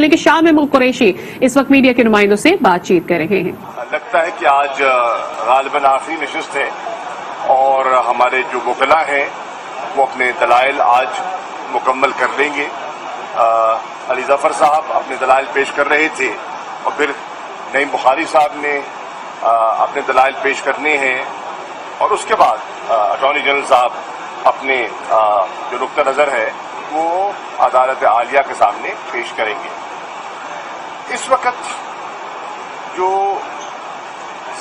लेकिन शाह महमूद कुरैशी इस वक्त मीडिया के नुमाइंदों से बातचीत कर रहे हैं। लगता है कि आज गालिबन आखिरी नशिस्त है और हमारे जो वकला हैं वो अपने दलाइल आज मुकम्मल कर लेंगे। अली जफर साहब अपने दलाइल पेश कर रहे थे और फिर नईम बुखारी साहब ने अपने दलाइल पेश करने हैं और उसके बाद अटॉर्नी जनरल साहब अपने जो नुक्ता नज़र है वो अदालत आलिया के सामने पेश करेंगे। इस वक्त जो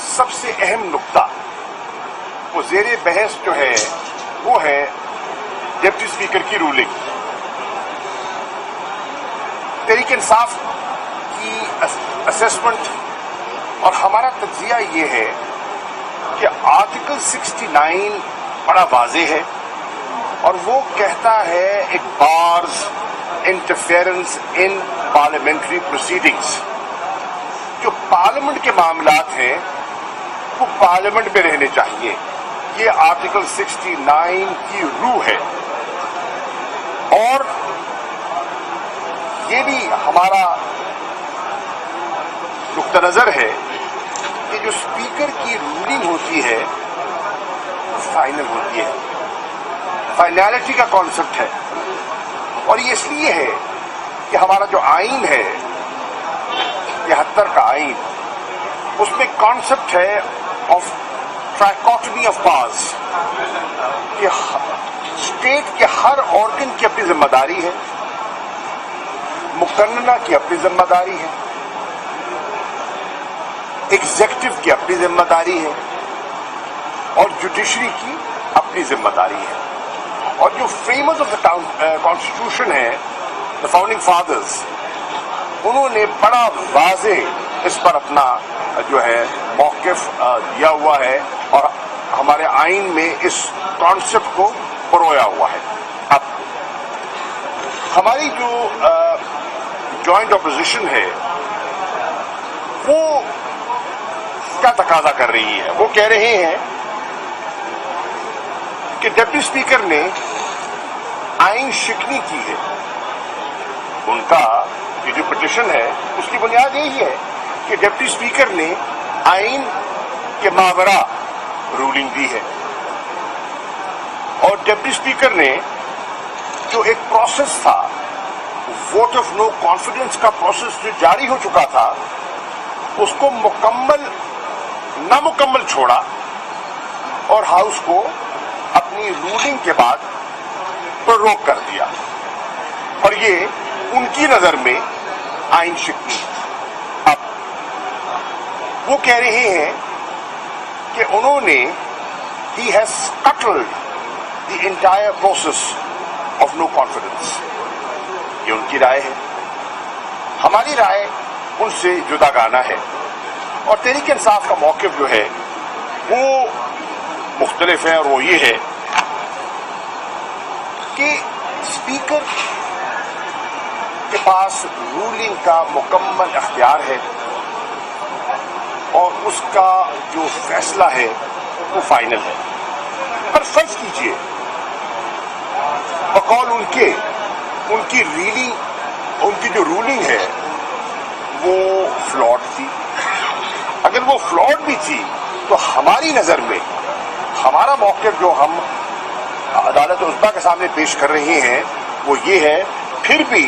सबसे अहम नुक्ता वो ज़ेरे बहस जो है वो है डिप्टी स्पीकर की रूलिंग। तहरीक इंसाफ की असेसमेंट और हमारा तज्जिया ये है कि आर्टिकल 69 बड़ा वाज़ेह है और वो कहता है एक बार्स इंटरफेरेंस इन पार्लियामेंट्री प्रोसीडिंग्स। जो पार्लियामेंट के मामलात हैं वो पार्लियामेंट में रहने चाहिए, ये आर्टिकल 69 की रूह है। और ये भी हमारा नुक्ता नज़र है कि जो स्पीकर की रूलिंग होती है वो फाइनल होती है, फाइनैलिटी का कॉन्सेप्ट है। और ये इसलिए है कि हमारा जो आइन है 73 का आइन, उसमें कॉन्सेप्ट है ऑफ ट्राइकोटमी ऑफ पावर्स कि स्टेट के हर ऑर्गन की अपनी जिम्मेदारी है, मुकन्नना की अपनी जिम्मेदारी है, एग्जीक्यूटिव की अपनी जिम्मेदारी है और जुडिशरी की अपनी जिम्मेदारी है। और जो फ्रेमर्स ऑफ द कॉन्स्टिट्यूशन है, द फाउंडिंग फादर्स, उन्होंने बड़ा वाज़े इस पर अपना जो है मौक़िफ़ दिया हुआ है और हमारे आइन में इस कॉन्सेप्ट को परोया हुआ है। अब हमारी जो जॉइंट अपोजिशन है वो क्या तकाजा कर रही है, वो कह रहे हैं कि डिप्टी स्पीकर ने आइन शिकनी की है। उनका ये जो पिटीशन है उसकी बुनियाद यही है कि डिप्टी स्पीकर ने आइन के मावरा रूलिंग दी है और डिप्टी स्पीकर ने जो एक प्रोसेस था, वोट ऑफ नो कॉन्फिडेंस का प्रोसेस जो जारी हो चुका था, उसको नामुकम्मल छोड़ा और हाउस को अपनी रूलिंग के बाद प्रोरोग कर दिया। और ये उनकी नजर में आइन शिकनी। अब वो कह रहे हैं कि उन्होंने he has scuttled the entire process of no confidence. ये उनकी राय है, हमारी राय उनसे जुदागाना है। और तहरीक इंसाफ का मौक़िफ़ जो है वो मुख्तलिफ है और वो ये है कि स्पीकर के पास रूलिंग का मुकम्मल अख्तियार है और उसका जो फैसला है वो फाइनल है। पर फर्ज कीजिए बकौल उनकी जो रूलिंग है वो फ्लॉड थी। अगर वो फ्लॉड भी थी तो हमारी नजर में हमारा मौक़िफ़ जो हम अदालत उज़्मा के सामने पेश कर रहे हैं वो ये है, फिर भी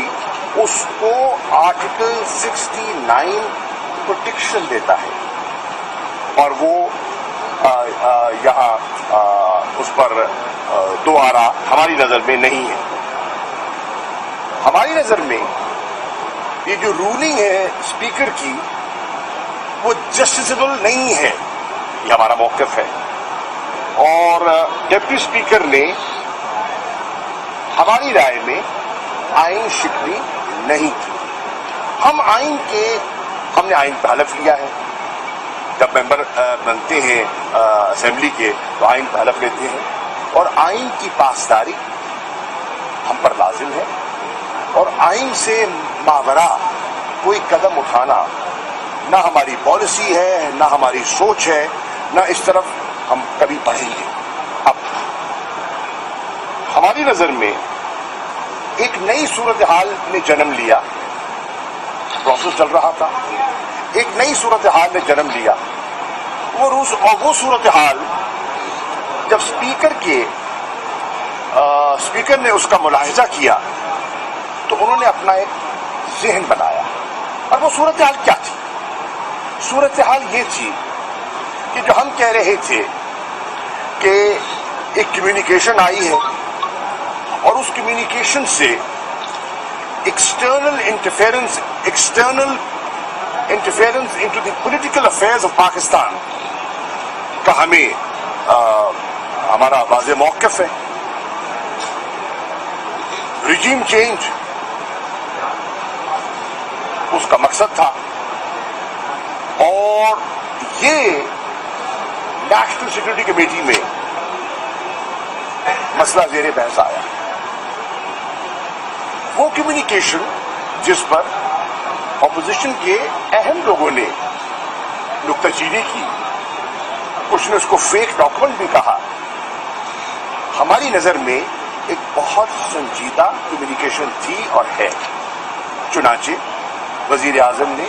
उसको आर्टिकल 69 प्रोटेक्शन देता है और वो यहाँ उस पर दो आरा हमारी नजर में नहीं है। हमारी नजर में ये जो रूलिंग है स्पीकर की वो जस्टिसेबल नहीं है, ये हमारा मौक़िफ़ है। और डिप्टी स्पीकर ने हमारी राय में आइन शिकनी नहीं की। हमने आइन पे हलफ लिया है, जब मेंबर बनते हैं असेंबली के तो आइन पे हलफ लेते हैं और आइन की पासदारी हम पर लाजिम है। और आइन से मावरा कोई कदम उठाना ना हमारी पॉलिसी है, ना हमारी सोच है, ना इस तरफ हम कभी बढ़ेंगे। अब हमारी नजर में एक नई सूरत हाल ने जन्म लिया پروسیس چل رہا تھا. ایک نئی صورتحال نے جنم لیا. وہ صورتحال جب اسپیکر نے اس کا ملاحظہ کیا تو انہوں نے اپنا ایک ذہن بنایا. اور وہ صورتحال کیا تھی؟ صورتحال یہ تھی کہ جو ہم کہہ رہے تھے کہ ایک کمیونیکیشن آئی ہے اور اس کمیونیکیشن سے external interference into the political affairs of Pakistan کا ہمارا واضح موقف ہے. ریجیم چینج اس کا مقصد تھا اور یہ نیشنل سیکورٹی کمیٹی میں مسئلہ زیر بحث آیا. وہ کمیونیکیشن جس پر اپوزیشن کے اہم لوگوں نے نکتہ چینی کی، کچھ نے اس کو فیک ڈاکومنٹ بھی کہا، ہماری نظر میں ایک بہت سنجیدہ کمیونیکیشن تھی اور ہے. چنانچہ وزیر اعظم نے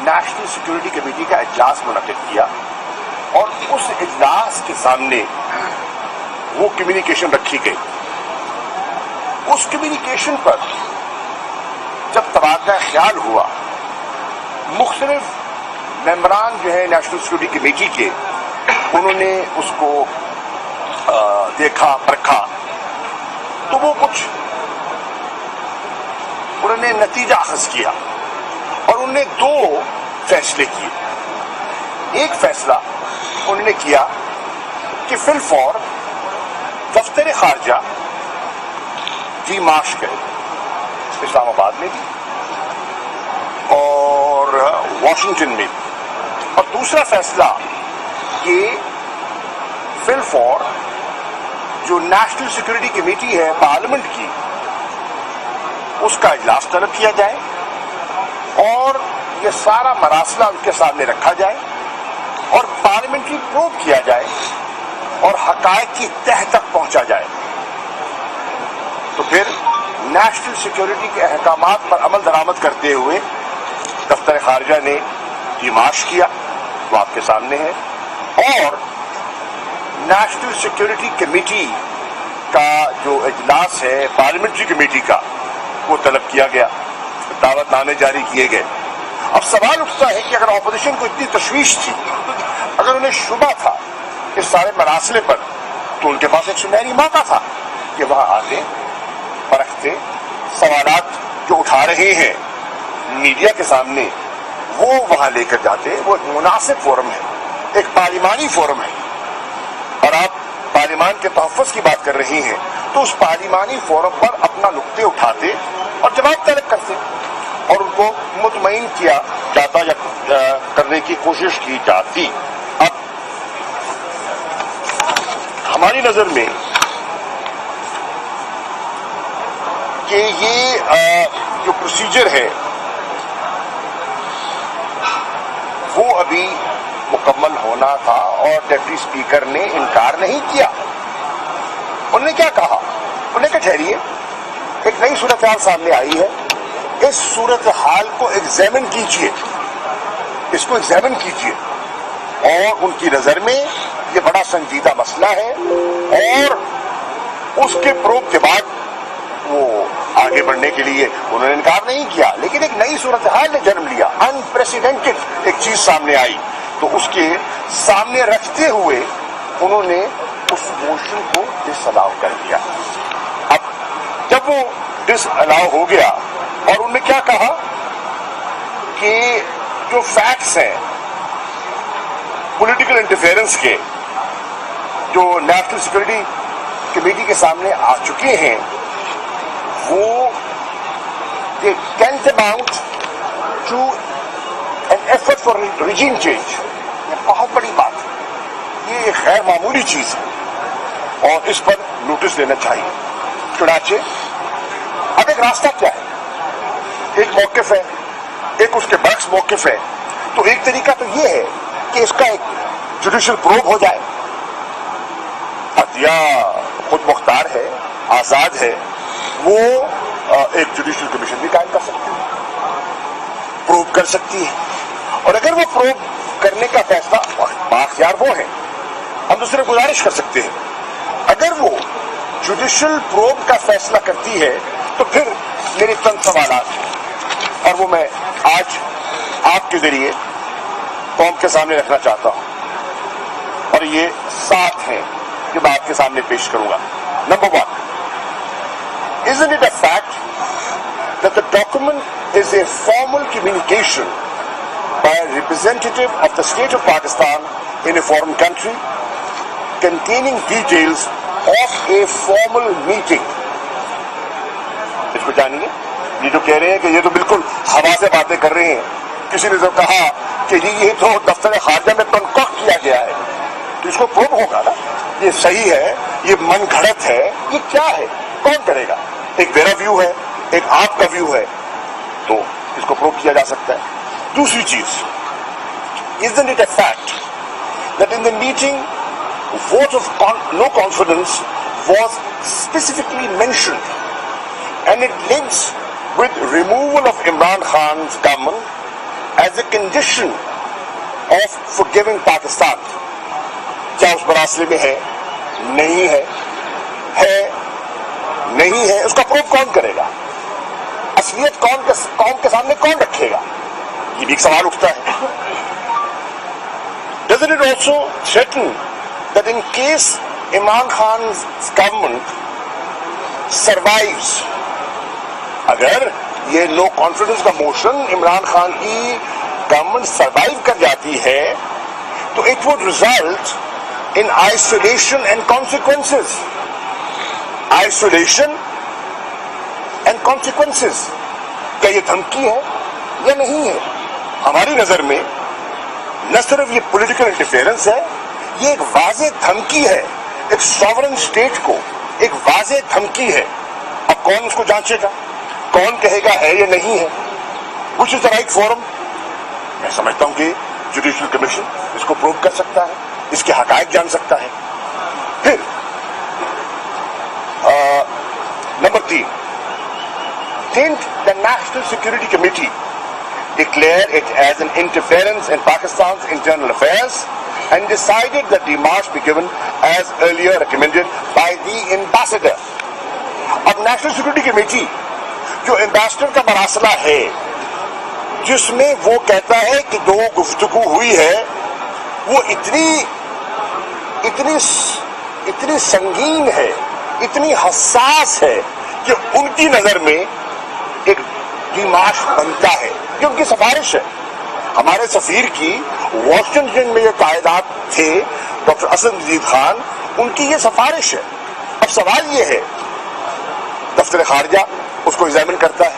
نیشنل سیکورٹی کمیٹی کا اجلاس منعقد کیا اور اس اجلاس کے سامنے وہ کمیونیکیشن رکھی گئی. اس کمیونیکیشن پر جب تبادلہ خیال ہوا، مختلف ممبران جو ہیں نیشنل سیکورٹی کمیٹی کے، انہوں نے اس کو دیکھا پرکھا تو وہ کچھ انہوں نے نتیجہ اخذ کیا اور انہوں نے دو فیصلے کیے. ایک فیصلہ انہوں نے کیا کہ فی الفور دفتر خارجہ مارچ کرے، اسلام آباد میں بھی اور واشنگٹن میں بھی. اور دوسرا فیصلہ کہ فی الفور جو نیشنل سیکورٹی کمیٹی ہے پارلیمنٹ کی، اس کا اجلاس طلب کیا جائے اور یہ سارا مراسلہ ان کے سامنے رکھا جائے اور پارلیمنٹری پروب کیا جائے اور حقائق کی تہ تک پہنچا جائے. تو پھر نیشنل سیکورٹی کے احکامات پر عمل درآمد کرتے ہوئے دفتر خارجہ نے مارچ کیا، وہ آپ کے سامنے ہے. اور نیشنل سیکورٹی کمیٹی کا جو اجلاس ہے پارلیمنٹری کمیٹی کا، وہ طلب کیا گیا، دعوت نامے جاری کیے گئے. اب سوال اٹھتا ہے کہ اگر اپوزیشن کو اتنی تشویش تھی، اگر انہیں شبہ تھا اس سارے مراسلے پر، تو ان کے پاس ایک سنہری موقع تھا کہ وہاں آتے، پرکھتے، سوالات جو اٹھا رہے ہیں میڈیا کے سامنے وہ وہاں لے کر جاتے. وہ ایک مناسب فورم ہے، ایک پارلیمانی فورم ہے، اور آپ پارلیمان کے تحفظ کی بات کر رہی ہیں تو اس پارلیمانی فورم پر اپنا نقطے اٹھاتے اور جواب طلب کرتے اور ان کو مطمئن کیا جاتا یا کرنے کی کوشش کی جاتی. اب ہماری نظر میں کہ یہ جو پروسیجر ہے وہ ابھی مکمل ہونا تھا اور ڈپٹی اسپیکر نے انکار نہیں کیا. انہوں نے کیا کہا؟ انہوں نے کہا ٹھہریے، ایک نئی صورتحال سامنے آئی ہے، اس صورتحال کو ایگزامن کیجیے، اس کو ایگزامن کیجیے. اور ان کی نظر میں یہ بڑا سنجیدہ مسئلہ ہے اور اس کے پروب کے بعد وہ آگے بڑھنے کے لیے انہوں نے انکار نہیں کیا. لیکن ایک نئی صورتحال نے جنم لیا، انپریسیڈنٹڈ ایک چیز سامنے آئی، تو اس کے سامنے رکھتے ہوئے انہوں نے اس موشن کو ڈس الاؤ کر دیا. اب جب وہ ڈس الاؤ ہو گیا اور انہوں نے کیا کہا کہ جو فیکٹس ہیں پولیٹیکل انٹرفیئرنس کے جو نیشنل سیکورٹی کمیٹی کے سامنے آ چکے ہیں، وہ can't amount to an effort for regime change. یہ بہت بڑی بات ہے، یہ ایک غیر معمولی چیز ہے اور اس پر نوٹس لینا چاہیے. چنانچہ اب ایک راستہ کیا ہے؟ ایک موقف ہے، ایک اس کے برعکس موقف ہے. تو ایک طریقہ تو یہ ہے کہ اس کا ایک جوڈیشل پروب ہو جائے. عدلیہ خود مختار ہے، آزاد ہے، وہ ایک جوڈیشل کمیشن بھی قائم کر سکتے ہیں. प्रोब कर सकती है, और अगर वो प्रोब करने का फैसला, बाख्तियार वो है, हम दूसरे गुजारिश कर सकते हैं, अगर वो जुडिशियल प्रोब का फैसला करती है तो फिर मेरे चंद सवालात हैं, और वो मैं आज आपके जरिए कौम के सामने रखना चाहता हूं, और ये 7 हैं जो मैं आपके सामने पेश करूंगा. Number 1, isn't it a fact that the document is a formal communication by a representative of the state of Pakistan in a foreign country containing details of a formal meeting? इसको जानिए. ये जो कह रहे हैं कि ये तो बिल्कुल हवा से बातें कर रहे हैं, किसी ने जो कहा कि ये तो दफ्तर खारजा में कॉन्कॉक्ट किया गया है, तो इसको प्रूव होगा ना, ये सही है, ये मन घड़त है, ये क्या है, कौन करेगा? एक मेरा व्यू है, एक आपका व्यू है, तो इसको प्रूव किया जा सकता है. दूसरी चीज, isn't it a fact that in the meeting vote of no confidence was specifically mentioned, and it links with removal of Imran Khan's government as a condition of forgiving Pakistan? क्या उस मरासले में है, नहीं है, नहीं है, उसका प्रूफ कौन करेगा? असलियत कौन के सामने कौन रखेगा? ये भी एक सवाल उठता है. Doesn't it also threaten that in case Imran Khan's government survives, अगर ये नो कॉन्फिडेंस का मोशन इमरान खान की गवर्नमेंट सर्वाइव कर जाती है, तो it would result in isolation and consequences. Isolation and consequences, क्या ये धमकी है या नहीं है? हमारी नजर में न सिर्फ ये पॉलिटिकल इंटरफेरेंस है, ये एक वाज़ेह धमकी है, एक सॉवरेन स्टेट को एक वाज़ेह धमकी है. अब कौन उसको जांचेगा, कौन कहेगा है या नहीं है? Which is the right forum? मैं समझता हूं कि जुडिशियल कमीशन इसको प्रूव कर सकता है, इसके हकायक जान सकता है. फिर number 3, didn't the National Security Committee declare it as an interference in Pakistan's internal affairs and decided that demarche be given as earlier recommended by the ambassador? अब नेशनल सिक्योरिटी कमेटी जो एम्बेसडर का मरासला है, जिसमें वो कहता है कि दो गुफ्तगू हुई है, वो इतनी संगीन है, इतनी हसास है कि उनकी नजर में एक डिमाश बनता है, कि उनकी सिफारिश है. हमारे सफीर की वॉशिंगटन में जो कायदात थे डॉक्टर असद नजीर खान, उनकी ये सिफारिश है. अब सवाल ये है, दफ्तर खारजा उसको एग्जामिन करता है,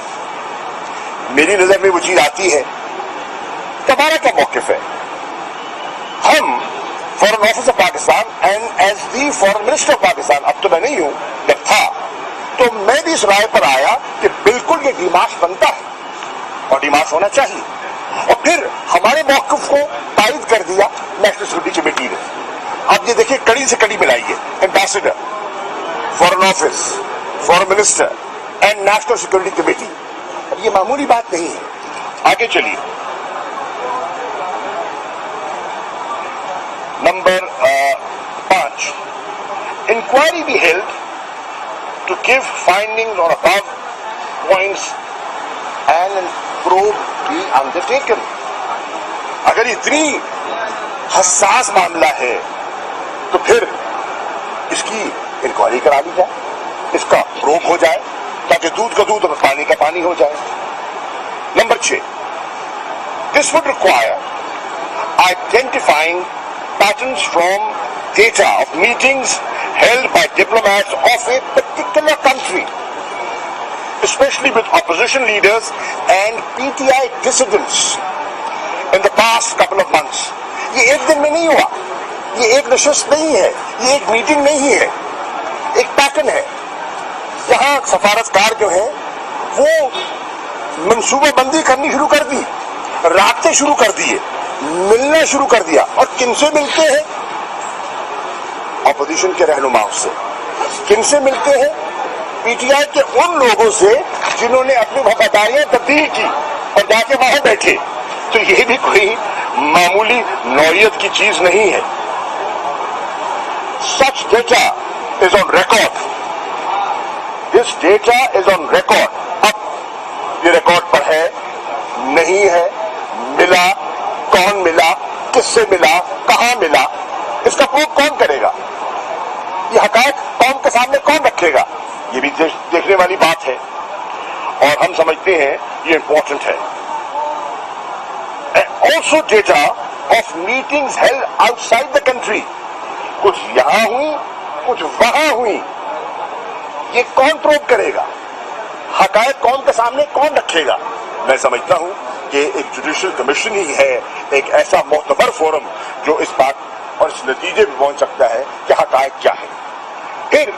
मेरी नजर में वो चीज आती है, हमारा क्या मौकिफ है? हम foreign office of Pakistan and as the foreign minister of Pakistan, अब तो मैं नहीं हूं, जब था तो मैं भी इस राय पर आया कि बिल्कुल ये डिमाश बनता है और डिमाश होना चाहिए. और फिर हमारे मौकिफ को तायद कर दिया नेशनल सिक्योरिटी कमेटी ने. अब ये देखिए, कड़ी से कड़ी मिलाई है, ambassador, foreign office, foreign minister and national security committee. अब ये मामूली बात नहीं है. आगे चलिए. Number 5, inquiry be held to give findings on above points and probe be undertaken. अगर इतनी हसास मामला है तो फिर इसकी इंक्वायरी करा ली जाए, इसका प्रोब हो जाए, ताकि दूध का दूध और पानी का पानी हो जाए. Number 6, this would require identifying patterns from data of meetings held by diplomats of a particular country, especially with opposition leaders and PTI dissidents in the past couple of months. ये एक दिन में नहीं हुआ, ये एक नशिस्त नहीं है, ये एक मीटिंग नहीं है, एक पैटर्न है. यहाँ सफारतकार जो है वो मंसूबाबंदी करनी शुरू कर दी, राब्ते शुरू कर दिए, मिलना शुरू कर दिया. और किनसे मिलते हैं? अपोजिशन के रहनुमाओं से. किनसे मिलते हैं? पीटीआई के उन लोगों से जिन्होंने अपनी वफादारियां तब्दील की, اور جا کے وہاں بیٹھے، تو یہ بھی کوئی معمولی نوعیت کی چیز نہیں ہے. Such data is on record. This data is on record. اب یہ ریکارڈ پر ہے، نہیں ہے، ملا، کون ملا، کس سے ملا، کہاں ملا، اس کا پروف کون کرے گا؟ یہ حقائق قوم کے سامنے کون رکھے گا؟ یہ بھی دیکھنے والی بات ہے، اور ہم سمجھتے ہیں یہ امپورٹنٹ ہے. Also data of meetings held outside the country. کچھ یہاں ہوئی، کچھ وہاں ہوئی، یہ کون پروو کرے گا؟ حقائق قوم کے سامنے کون رکھے گا؟ میں سمجھتا ہوں کہ ایک جوڈیشل کمیشن ہی ہے ایک ایسا معتبر فورم جو اس بات اور اس نتیجے پہ پہنچ سکتا ہے کہ حقائق کیا ہے. پھر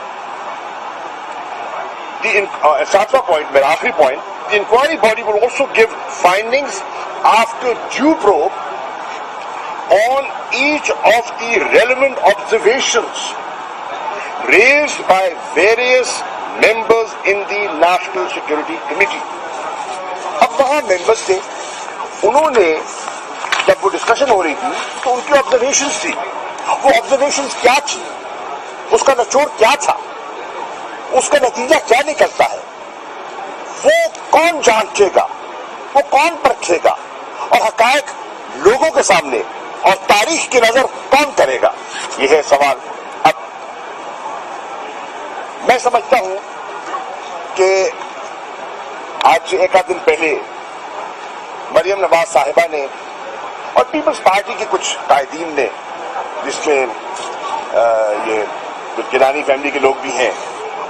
ساتواں پوائنٹ، میرا آخری point, the inquiry body will also give findings after due probe on each of the relevant observations raised by various members in the National Security Committee. اب وہاں ممبرز تھے، انہوں نے جب وہ ڈسکشن ہو رہی تھی تو ان کی آبزرویشنز تھی. وہ آبزرویشنز کیا تھی، اس کا نچوڑ کیا تھا، اس کا نتیجہ کیا نکلتا ہے، وہ کون جانچے گا، وہ کون پرکھے گا، اور حقائق لوگوں کے سامنے اور تاریخ کی نظر کون کرے گا؟ یہ ہے سوال. اب میں سمجھتا ہوں کہ آج سے ایک آدھ دن پہلے مریم نواز صاحبہ نے اور پیپلز پارٹی کے کچھ قائدین نے، جس میں یہ کچھ گیلانی فیملی کے لوگ بھی ہیں،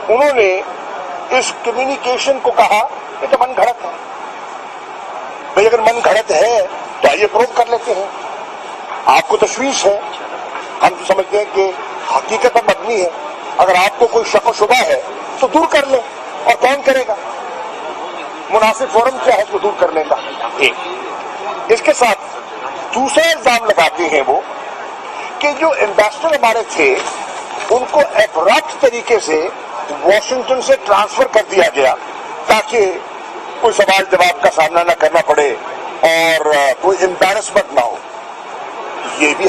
انہوں نے اس کمیونیکیشن کو کہا کہ تو من گھڑت ہے. بھئی اگر من گھڑت ہے تو آئیے پروو کر لیتے ہیں. آپ کو تشویش ہے، ہم تو سمجھتے ہیں کہ حقیقت پر مبنی ہے. اگر آپ کو کوئی شک و شبہ ہے تو دور کر لیں، اور کون کرے گا؟ مناسب فورم کیا ہے اس کو دور کرنے کا؟ ایک اس کے ساتھ دوسرا الزام لگاتے ہیں وہ کہ جو ایمبیسڈر ہمارے تھے ان کو ایبرپٹ طریقے سے واشنگٹن سے ٹرانسفر کر دیا گیا تاکہ کوئی سوال جواب کا سامنا نہ کرنا پڑے اور کوئی امبیرسمنٹ نہ ہو. یہ بھی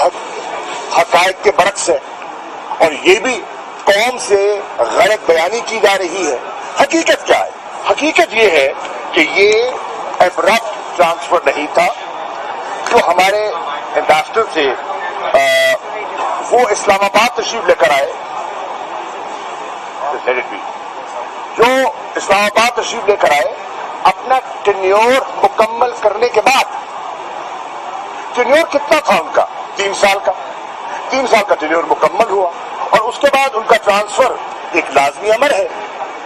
حقائق کے برعکس ہے، اور یہ بھی قوم سے غلط بیانی کی جا رہی ہے. حقیقت کیا ہے؟ حقیقت یہ ہے کہ یہ ایبرپٹ ٹرانسفر نہیں تھا. جو ہمارے ایمبیسڈر تھے وہ اسلام آباد تشریف لے کر آئے، جو اسلام آباد تشریف لے کر آئے اپنا ٹینیور مکمل کرنے کے بعد. ٹینیور کتنا تھا ان کا؟ 3 سال کا. 3 سال کا ٹینیور مکمل ہوا اور اس کے بعد ان کا ٹرانسفر ایک لازمی امر ہے.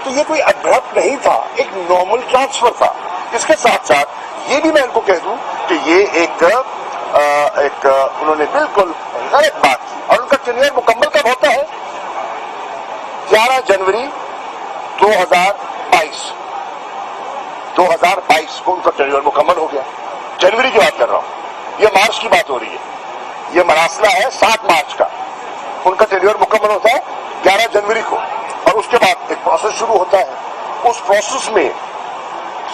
تو یہ کوئی ابرپٹ نہیں تھا، ایک نارمل ٹرانسفر تھا. اس کے ساتھ ساتھ یہ بھی میں ان کو کہہ دوں کہ یہ ایک انہوں نے بالکل غلط بات کی. اور ان کا ٹینیور مکمل کب ہوتا ہے؟ 11 جنوری 2022 کو ان کا ٹینیور مکمل ہو گیا. جنوری کی بات کر رہا ہوں، یہ مارچ کی بات ہو رہی ہے. یہ مراسلہ ہے 7 مارچ کا. ان کا ٹینیور مکمل ہوتا ہے 11 جنوری کو، اور اس کے بعد ایک پروسیس شروع ہوتا ہے. اس پروسیس میں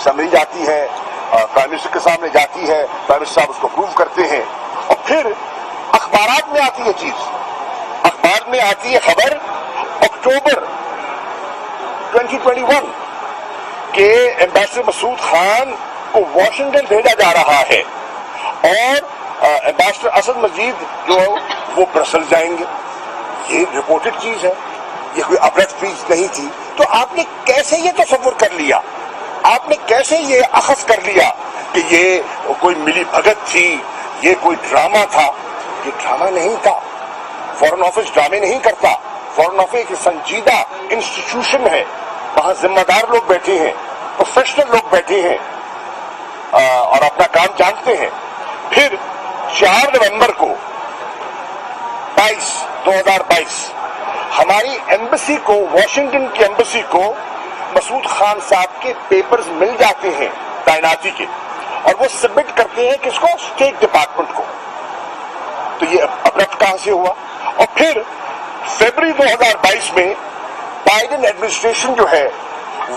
سمری جاتی ہے، پرائم منسٹر کے سامنے جاتی ہے، پرائم منسٹر صاحب اس کو اپروو کرتے ہیں، اور پھر اخبارات میں آتی ہے چیز. اخبار میں آتی ہے خبر اکتوبر 2021 کہ ایمبیسڈر مسعود خان کو واشنگٹن بھیجا جا رہا ہے اور ایمبیسڈر اسد مجید جو وہ برسل جائیں گے. یہ رپورٹڈ چیز ہے، یہ کوئی ابرپٹ چیز نہیں تھی. تو آپ نے کیسے یہ تصور کر لیا، آپ نے کیسے یہ اخذ کر لیا کہ یہ کوئی ملی بھگت تھی، یہ کوئی ڈرامہ تھا؟ یہ ڈرامہ نہیں تھا. فورن آفس ڈرامے نہیں کرتا. فورن آفس ایک سنجیدہ انسٹیٹیوشن ہے، وہاں ذمہ دار لوگ بیٹھے ہیں، پروفیشنل لوگ بیٹھے ہیں اور اپنا کام جانتے ہیں. پھر 4 نومبر کو 2022 ہماری ایمبسی کو، واشنگٹن کی ایمبسی کو مسعود خان صاحب کے پیپرز مل جاتے ہیں تعیناتی کے، اور وہ سبمٹ کرتے ہیں کس کو؟ اسٹیٹ ڈپارٹمنٹ کو. تو یہ ابرپٹ کہاں سے ہوا؟ اور پھر فروری 2022 میں بائیڈن ایڈمنسٹریشن جو ہے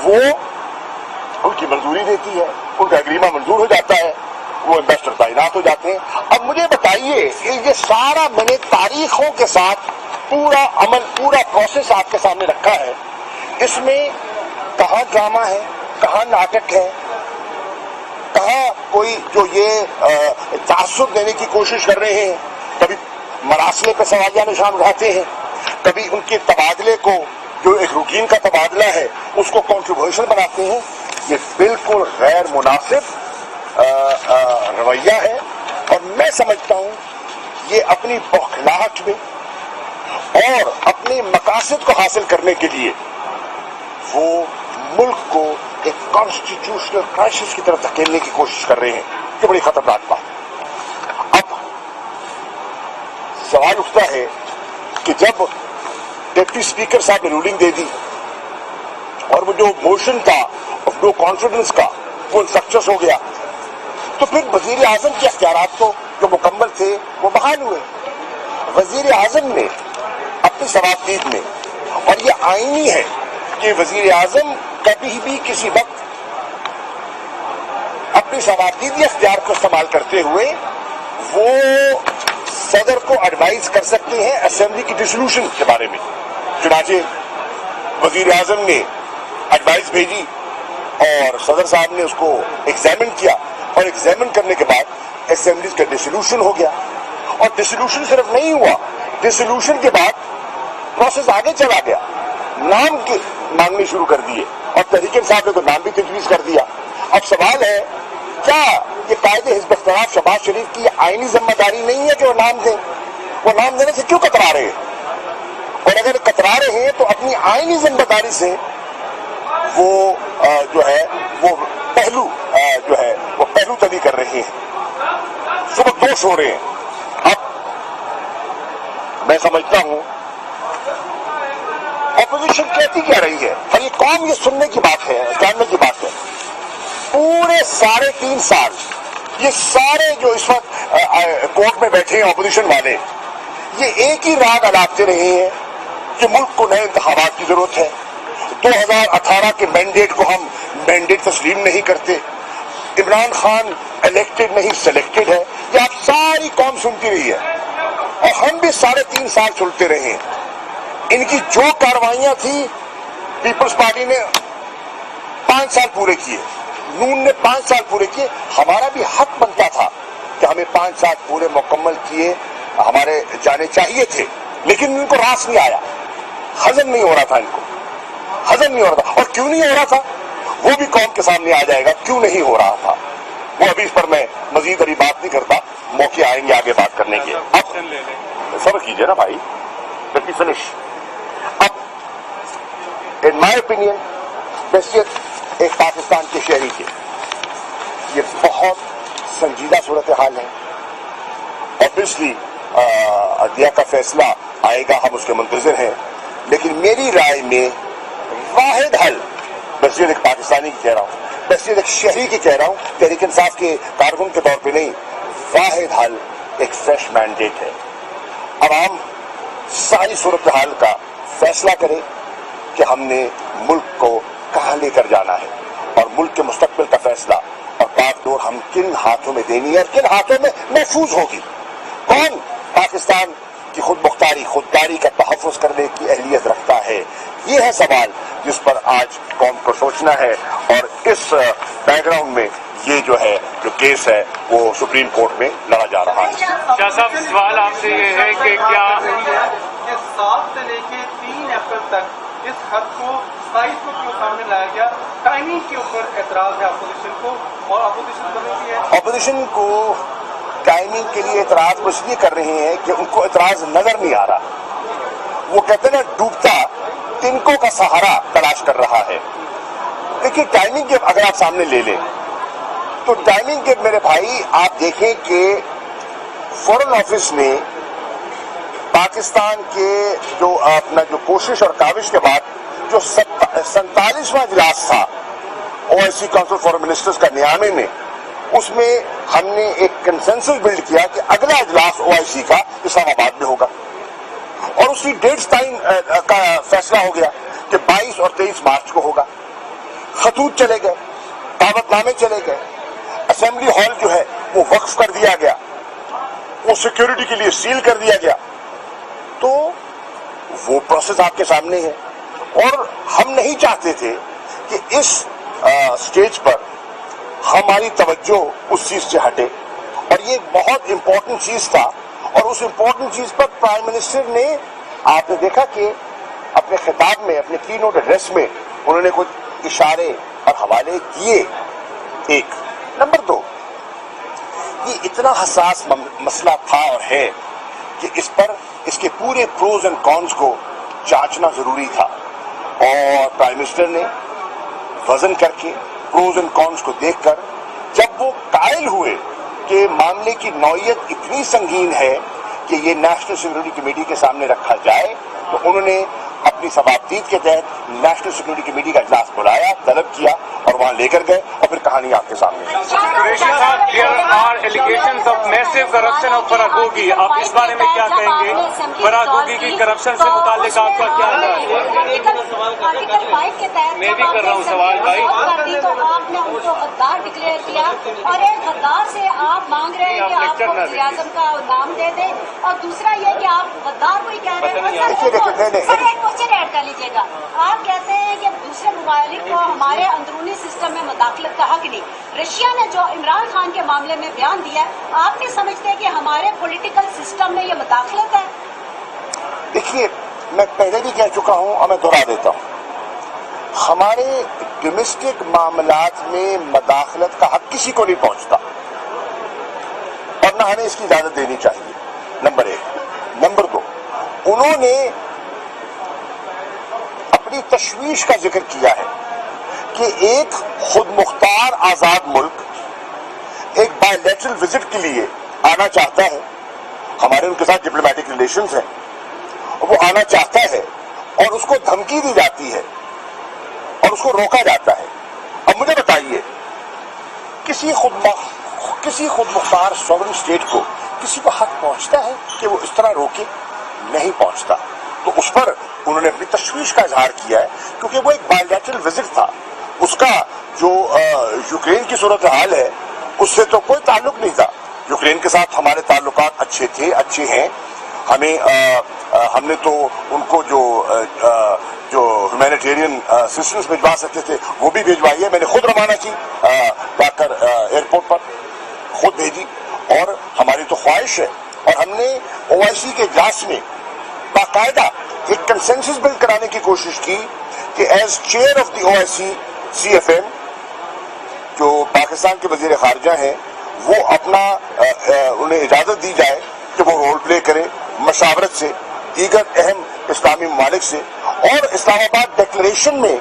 وہ ان کی منظوری دیتی ہے. उनका एग्रीमेंट मंजूर हो जाता है, वो इन्वेस्टर तैनात हो जाते हैं। अब मुझे बताइए कि ये सारा मैंने तारीखों के साथ पूरा अमल, पूरा प्रोसेस आपके सामने रखा है, इसमें कहाँ ड्रामा है, कहाँ नाटक है, कहाँ कोई जो ये तासुब देने की कोशिश कर रहे हैं, कभी मरासले पे सवालिया निशान उठाते हैं, कभी उनके तबादले को जो एक रूटीन का तबादला है उसको कंट्रोवर्शियल बनाते हैं। ये बिल्कुल गैर मुनासिब रवैया है और मैं समझता हूँ ये अपनी बौखलाहट में और अपने मकासद को हासिल करने के लिए वो मुल्क को एक कॉन्स्टिट्यूशनल क्राइसिस की तरफ धकेलने की कोशिश कर रहे हैं, जो बड़ी खतरनाक बात है। अब सवाल उठता है कि जब डिप्टी स्पीकर साहब ने रूलिंग दे दी और वो जो मोशन था ऑफ नो कॉन्फिडेंस का वो सक्सेस हो गया, तो फिर वजीर आजम के अख्तियारात तो जो मुकम्मल थे वो बहाल हुए। वजीर आजम ने अपनी सवाबदीद में, और ये आईनी है कि वजीर आजम कभी भी किसी वक्त अपनी सवाबदीदी अख्तियार को इस्तेमाल करते हुए वो सदर को एडवाइज कर सकते हैं असेंबली की डिसोल्यूशन के बारे में। चुनाचे वजीर आजम ने एडवाइस भेजी और सदर साहब ने उसको एग्जामिन किया और एग्जामिन करने के बाद असेंबली का डिसोल्यूशन हो गया। और डिसोल्यूशन सिर्फ नहीं हुआ, डिसोल्यूशन के बाद प्रोसेस आगे चला गया, नाम के मांगने शुरू कर दिए और तहरीक इंसाफ ने तो नाम भी तजवीज कर दिया। अब सवाल है, क्या ये कायदे हिज़्ब इख्तिलाफ शहबाज शरीफ की आईनी जिम्मेदारी नहीं है कि वो नाम दें? वो नाम देने से क्यों कतरा रहे हैं? और अगर कतरा रहे हैं तो अपनी आईनी जिम्मेदारी से वो जो है वो पहलू जो है वो पहलू तली कर रहे हैं, सुबकदोश हो रहे हैं। अब मैं समझता हूं अपोजिशन कहती क्या रही है, और ये कौम ये सुनने की बात है, जानने की बात है। पूरे 3.5 साल ये सारे जो इस वक्त कोर्ट में बैठे हैं अपोजिशन वाले, ये एक ही राग अलापते रहे हैं कि मुल्क को नए इंतखाबात की जरूरत है। 2018 के मैंडेट को हम मैंडेट तस्लीम नहीं करते, इमरान खान इलेक्टेड नहीं सिलेक्टेड है, ये आप सारी कौम सुनती रही है और हम भी 3.5 साल सुनते रहे हैं। इनकी जो कार्रवाइयां थी पीपल्स पार्टी ने 5 साल पूरे किए, नून ने 5 साल पूरे किए। हमारा भी हक बनता था कि हमें 5 साल पूरे मुकम्मल किए हमारे जाने चाहिए थे, लेकिन इनको रास नहीं आया, हजम नहीं हो रहा था, इनको हजम नहीं हो रहा था। और क्यों नहीं हो रहा था वो भी कौम के सामने आ जाएगा, क्यों नहीं हो रहा था वो। अभी इस पर मैं मजीद अभी बात नहीं करता, मौके आएंगे आगे बात करने के। अब सब्र कीजिए ना भाई, लेट मी फिनिश। अब इन माय ओपिनियन बहसीत एक पाकिस्तान के शहरी के ये बहुत संजीदा सूरत हाल है। ऑब्वियसली अदलिया का फैसला आएगा, हम उसके मुंतजिर हैं, लेकिन मेरी राय में वाहिद हल, बसीर एक पाकिस्तानी की कह रहा हूँ, बसीर एक शहरी की कह रहा हूँ, तहरीक इंसाफ के कारकुन के तौर पे नहीं, वाहिद हल एक फ्रेश मैंडेट है। आवाम सारी सूरत हाल का फैसला करे कि हमने मुल्क को कहाँ लेकर जाना है और मुल्क के मुस्तकबिल का फैसला और बागडोर हम किन हाथों में देनी है, किन हाथों में महफूज होगी। कौन पाकिस्तान की खुददारी का तहफ़्फ़ुज़ करने की अहलियत रखता है, ये है सवाल जिस पर आज कौम को सोचना है। और इस बैकग्राउंड में ये जो है जो केस है वो सुप्रीम कोर्ट में लड़ा जा रहा है। शाह साहब, सवाल आपसे ये है कि क्या 7 से लेके 3 अप्रैल तक इस हद को 27 को क्यों सामने लाया गया? टाइमिंग के ऊपर एतराज है अपोजिशन को, और अपोजिशन कर रही है, अपोजिशन को टाइमिंग के लिए एतराज वो इसलिए कर रहे हैं कि उनको एतराज नजर नहीं आ रहा। वो कहते हैं ना, डूबता तिनकों का सहारा तलाश कर रहा है। देखिए टाइमिंग के अगर आप सामने ले लें तो टाइमिंग के मेरे भाई आप देखें कि फॉरेन ऑफिस ने पाकिस्तान के जो अपना जो कोशिश और काविश के बाद जो 47वां इजलास था ओआईसी काउंसिल फॉर मिनिस्टर्स का नियामे में, उसमें हमने एक कंसेंसस बिल्ड किया कि अगला इजलास ओआईसी का इस्लामाबाद में होगा और उसकी डेट्स का फैसला हो गया कि 22 और 23 मार्च को होगा। खतूत चले गए दावत नामे चले गए, असेंबली हॉल जो है वो वक्फ कर दिया गया, वो सिक्योरिटी के लिए सील कर दिया गया। तो वो प्रोसेस आपके सामने है और हम नहीं चाहते थे कि इस स्टेज पर हमारी तवज्जो उस चीज से हटे, और ये बहुत इंपॉर्टेंट चीज था। और उस इंपॉर्टेंट चीज पर प्राइम मिनिस्टर ने, आपने देखा कि अपने खिताब में, अपने की नोट एड्रेस में उन्होंने कुछ इशारे और हवाले किए। एक नंबर 2, ये इतना हसास मसला था और है कि इस पर इसके पूरे प्रोज एंड कॉन्स को जांचना जरूरी था, और प्राइम मिनिस्टर ने वजन करके प्रोज एंड कॉन्स को देखकर जब वो कायल हुए कि मामले की नौयत इतनी संगीन है कि ये नेशनल सिक्योरिटी कमेटी के सामने रखा जाए, तो उन्होंने अपनी सवाबदीद के तहत नेशनल सिक्योरिटी कमेटी का इजलास बुलाया, तलब किया और वहां लेकर गए, और फिर कहानी आपके सामने है। कुरैशी साहब, there are allegations of massive corruption of फराग होगी, आप इस बारे में क्या कहेंगे? फराग होगी की करप्शन से मुतालिक आपका क्या मैं भी कर रहा हूँ सवाल भाई। तो आपने उनको गद्दार डिक्लेयर किया, और एक गद्दार से आप मांग रहे हैं कि आपको वज़ीर-ए-आज़म का नाम दे दें, और दूसरा ये कि आप गद्दार को ही कह रहे हैं। सर एक क्वेश्चन ऐड कर लीजिएगा, आप कहते हैं कि दूसरे मुमालिक को हमारे अंदरूनी सिस्टम में मुदाखलत का हक नहीं। रशिया ने जो इमरान खान के मामले में बयान दिया, आप नहीं समझते कि हमारे पॉलिटिकल सिस्टम में ये मुदाखलत है? देखिए, मैं पहले भी कह चुका हूं और मैं दोहरा देता हूं, हमारे डोमेस्टिक मामलात में मुदाखलत का हक किसी को नहीं पहुंचता, और न हमें इसकी इजाजत देनी चाहिए, नंबर 1। नंबर 2, उन्होंने अपनी तशवीश का जिक्र किया है कि एक खुद मुख्तार आजाद मुल्क एक बायलैटरल विजिट के लिए आना चाहता है, हमारे उनके साथ डिप्लोमेटिक रिलेशंस हैं, वो आना चाहता है और उसको धमकी दी जाती है और उसको रोका जाता है। अब मुझे बताइए, किसी खुद मुख्तार सॉवरेन स्टेट को किसी को हक पहुंचता है कि वो इस तरह रोके? नहीं पहुंचता। तो उस पर उन्होंने अपनी तशवीश का इजहार किया है, क्योंकि वो एक बायलैटरल विजिट था, उसका जो यूक्रेन की सूरत हाल है उससे तो कोई ताल्लुक नहीं था। यूक्रेन के साथ हमारे ताल्लुकात अच्छे थे, अच्छे हैं। हमने तो उनको जो ह्यूमैनिटेरियन असिस्टेंस भिजवा सकते थे वो भी भिजवाई है, मैंने खुद रवाना की जाकर एयरपोर्ट पर खुद भेजी, और हमारी तो ख्वाहिश है, और हमने OIC के इजलास में बाकायदा एक कंसेंसस बिल्ड कराने की कोशिश की कि as chair of the OIC CFM जो पाकिस्तान के वजीर खारजा हैं, वो अपना उन्हें इजाजत दी जाए कि वो रोल प्ले करें मशावरत से दीगर अहम इस्लामी ममालिक से। और इस्लामाबाद डिक्लेरेशन में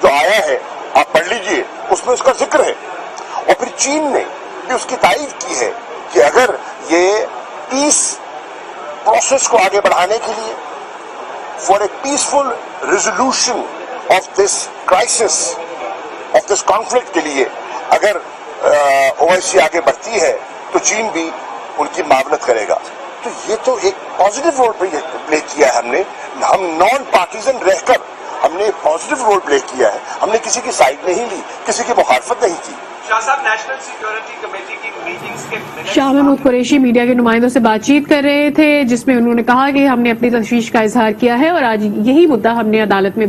जो आया है, आप पढ़ लीजिए, उसमें उसका जिक्र है। और फिर चीन ने भी उसकी तारीफ की है कि अगर ये पीस प्रोसेस को आगे बढ़ाने के लिए, for a peaceful resolution of this crisis, of this conflict के लिए अगर OIC आगे बढ़ती है तो चीन भी उनकी मावनत करेगा। तो ये तो एक पॉजिटिव रोल प्ले किया है हमने, हम नॉन पार्टीजन रहकर हमने पॉजिटिव रोल प्ले किया है, हमने किसी की साइड नहीं ली, किसी की मुखालफत नहीं की। शाह साहब, नेशनल सिक्योरिटी कमेटी की मीटिंग्स के शाह महमूद कुरैशी मीडिया के नुमाइंदों से बातचीत कर रहे थे, जिसमें उन्होंने कहा कि हमने अपनी तशवीश का इजहार किया है और आज यही मुद्दा हमने अदालत में